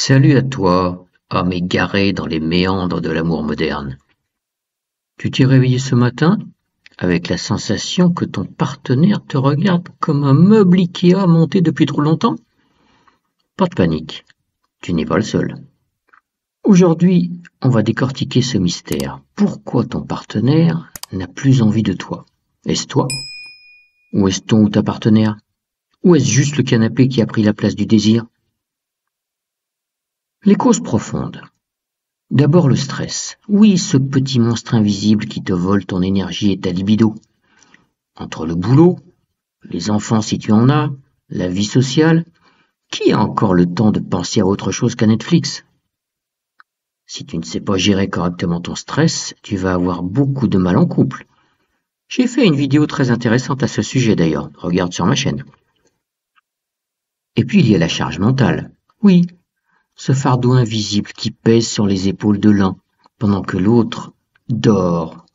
Salut à toi, homme égaré dans les méandres de l'amour moderne. Tu t'es réveillé ce matin avec la sensation que ton partenaire te regarde comme un meuble Ikea monté depuis trop longtemps? Pas de panique, tu n'es pas le seul. Aujourd'hui, on va décortiquer ce mystère. Pourquoi ton partenaire n'a plus envie de toi? Est-ce toi? Ou est-ce ton ou ta partenaire? Ou est-ce juste le canapé qui a pris la place du désir? Les causes profondes. D'abord le stress. Oui, ce petit monstre invisible qui te vole ton énergie et ta libido. Entre le boulot, les enfants si tu en as, la vie sociale, qui a encore le temps de penser à autre chose qu'à Netflix? Si tu ne sais pas gérer correctement ton stress, tu vas avoir beaucoup de mal en couple. J'ai fait une vidéo très intéressante à ce sujet d'ailleurs, regarde sur ma chaîne. Et puis il y a la charge mentale. Oui, ce fardeau invisible qui pèse sur les épaules de l'un pendant que l'autre dort.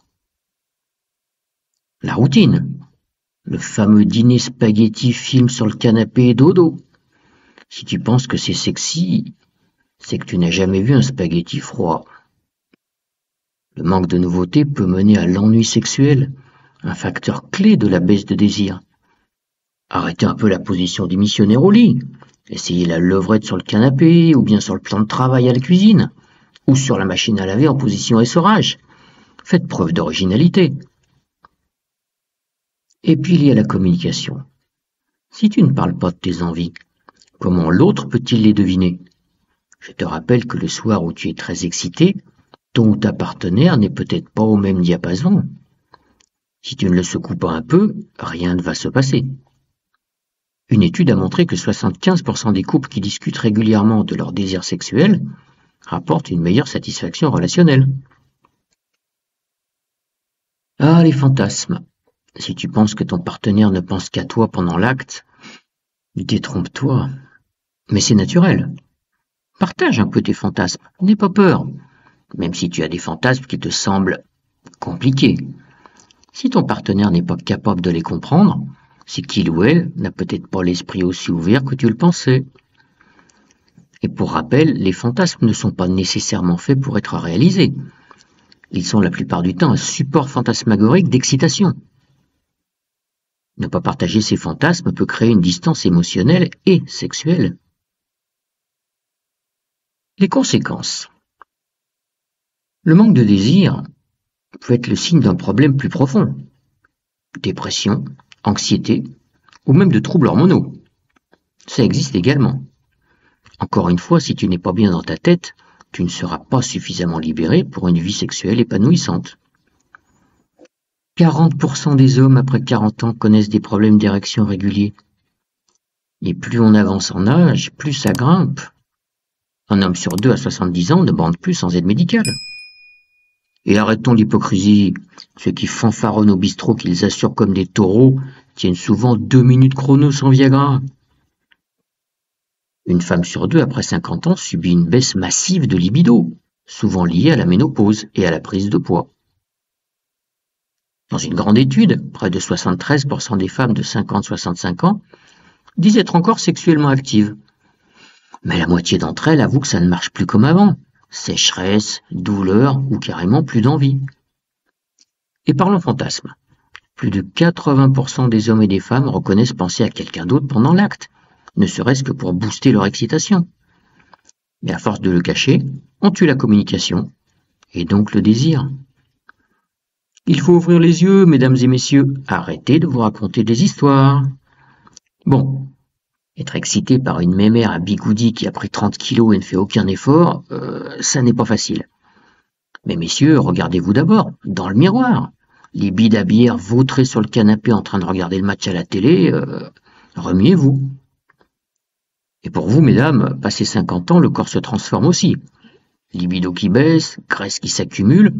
La routine, le fameux dîner spaghetti film sur le canapé et dodo. Si tu penses que c'est sexy, c'est que tu n'as jamais vu un spaghetti froid. Le manque de nouveauté peut mener à l'ennui sexuel, un facteur clé de la baisse de désir. Arrêtez un peu la position des missionnaires au lit. Essayez la levrette sur le canapé, ou bien sur le plan de travail à la cuisine, ou sur la machine à laver en position essorage. Faites preuve d'originalité. Et puis il y a la communication. Si tu ne parles pas de tes envies, comment l'autre peut-il les deviner? Je te rappelle que le soir où tu es très excité, ton ou ta partenaire n'est peut-être pas au même diapason. Si tu ne le secoues pas un peu, rien ne va se passer. Une étude a montré que 75% des couples qui discutent régulièrement de leur désir sexuel rapportent une meilleure satisfaction relationnelle. Ah, les fantasmes. Si tu penses que ton partenaire ne pense qu'à toi pendant l'acte, détrompe-toi. Mais c'est naturel. Partage un peu tes fantasmes, n'aie pas peur, même si tu as des fantasmes qui te semblent compliqués. Si ton partenaire n'est pas capable de les comprendre, c'est qu'il ou elle n'a peut-être pas l'esprit aussi ouvert que tu le pensais. Et pour rappel, les fantasmes ne sont pas nécessairement faits pour être réalisés. Ils sont la plupart du temps un support fantasmagorique d'excitation. Ne pas partager ces fantasmes peut créer une distance émotionnelle et sexuelle. Les conséquences. Le manque de désir peut être le signe d'un problème plus profond. Dépression, anxiété ou même de troubles hormonaux. Ça existe également. Encore une fois, si tu n'es pas bien dans ta tête, tu ne seras pas suffisamment libéré pour une vie sexuelle épanouissante. 40% des hommes après 40 ans connaissent des problèmes d'érection réguliers. Et plus on avance en âge, plus ça grimpe. Un homme sur deux à 70 ans ne bande plus sans aide médicale. Et arrêtons l'hypocrisie. Ceux qui fanfaronnent au bistrot qu'ils assurent comme des taureaux tiennent souvent 2 minutes chrono sans Viagra. Une femme sur deux après 50 ans subit une baisse massive de libido, souvent liée à la ménopause et à la prise de poids. Dans une grande étude, près de 73% des femmes de 50-65 ans disent être encore sexuellement actives. Mais la moitié d'entre elles avouent que ça ne marche plus comme avant. Sécheresse, douleur ou carrément plus d'envie. Et parlons fantasme. Plus de 80% des hommes et des femmes reconnaissent penser à quelqu'un d'autre pendant l'acte, ne serait-ce que pour booster leur excitation. Mais à force de le cacher, on tue la communication, et donc le désir. Il faut ouvrir les yeux, mesdames et messieurs, arrêtez de vous raconter des histoires. Bon, être excité par une mémère à bigoudi qui a pris 30 kilos et ne fait aucun effort, ça n'est pas facile. Mais messieurs, regardez-vous d'abord, dans le miroir. Les bides à bière vautrés sur le canapé en train de regarder le match à la télé, remuez-vous. Et pour vous, mesdames, passé 50 ans, le corps se transforme aussi. Libido qui baisse, graisse qui s'accumule,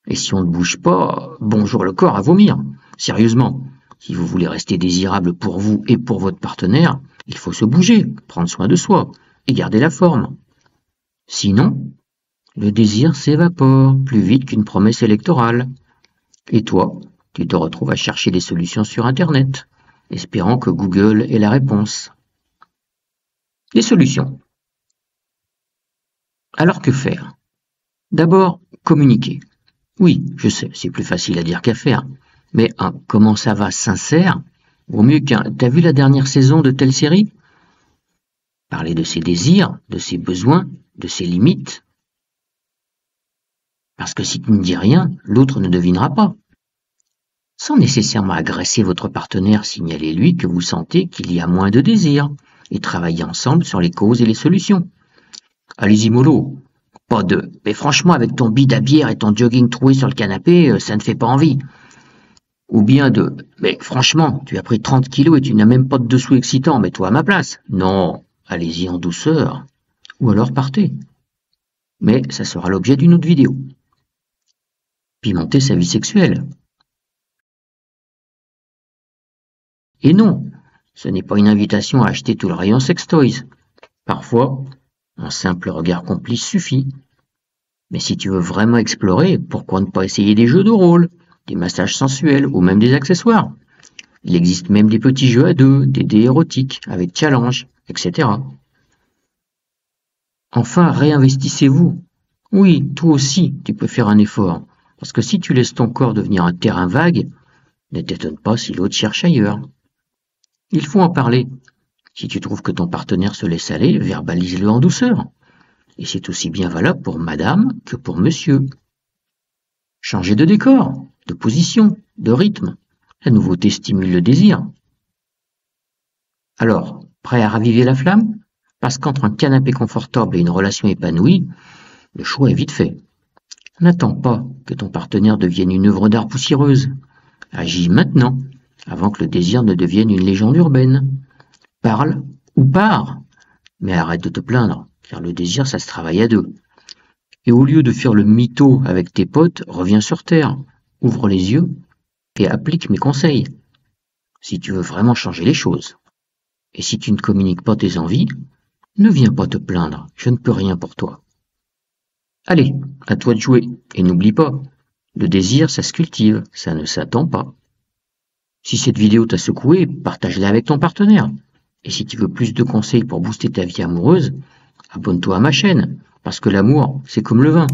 et si on ne bouge pas, bonjour le corps à vomir. Sérieusement, si vous voulez rester désirable pour vous et pour votre partenaire, il faut se bouger, prendre soin de soi et garder la forme. Sinon, le désir s'évapore plus vite qu'une promesse électorale. Et toi, tu te retrouves à chercher des solutions sur Internet, espérant que Google ait la réponse. Les solutions. Alors que faire? D'abord, communiquer. Oui, je sais, c'est plus facile à dire qu'à faire. Mais un comment ça va sincère vaut mieux qu'un t'as vu la dernière saison de telle série? Parler de ses désirs, de ses besoins, de ses limites. Parce que si tu ne dis rien, l'autre ne devinera pas. Sans nécessairement agresser votre partenaire, signalez-lui que vous sentez qu'il y a moins de désir et travaillez ensemble sur les causes et les solutions. Allez-y mollo, pas de « mais franchement avec ton bide à bière et ton jogging troué sur le canapé, ça ne fait pas envie ». Ou bien de « mais franchement, tu as pris 30 kilos et tu n'as même pas de dessous excitant, mets-toi à ma place ». Non, allez-y en douceur. Ou alors partez. Mais ça sera l'objet d'une autre vidéo. Pimenter sa vie sexuelle. Et non, ce n'est pas une invitation à acheter tout le rayon sextoys. Parfois, un simple regard complice suffit. Mais si tu veux vraiment explorer, pourquoi ne pas essayer des jeux de rôle, des massages sensuels ou même des accessoires? Il existe même des petits jeux à deux, des dés érotiques, avec challenge, etc. Enfin, réinvestissez-vous. Oui, toi aussi, tu peux faire un effort. Parce que si tu laisses ton corps devenir un terrain vague, ne t'étonne pas si l'autre cherche ailleurs. Il faut en parler. Si tu trouves que ton partenaire se laisse aller, verbalise-le en douceur. Et c'est aussi bien valable pour madame que pour monsieur. Changez de décor, de position, de rythme. La nouveauté stimule le désir. Alors, prêt à raviver la flamme? Parce qu'entre un canapé confortable et une relation épanouie, le choix est vite fait. N'attends pas que ton partenaire devienne une œuvre d'art poussiéreuse. Agis maintenant, avant que le désir ne devienne une légende urbaine. Parle ou pars, mais arrête de te plaindre, car le désir, ça se travaille à deux. Et au lieu de faire le mytho avec tes potes, reviens sur terre, ouvre les yeux et applique mes conseils. Si tu veux vraiment changer les choses. Et si tu ne communiques pas tes envies, ne viens pas te plaindre, je ne peux rien pour toi. Allez, à toi de jouer, et n'oublie pas, le désir, ça se cultive, ça ne s'attend pas. Si cette vidéo t'a secoué, partage-la avec ton partenaire. Et si tu veux plus de conseils pour booster ta vie amoureuse, abonne-toi à ma chaîne, parce que l'amour, c'est comme le vin,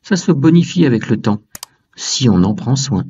ça se bonifie avec le temps, si on en prend soin.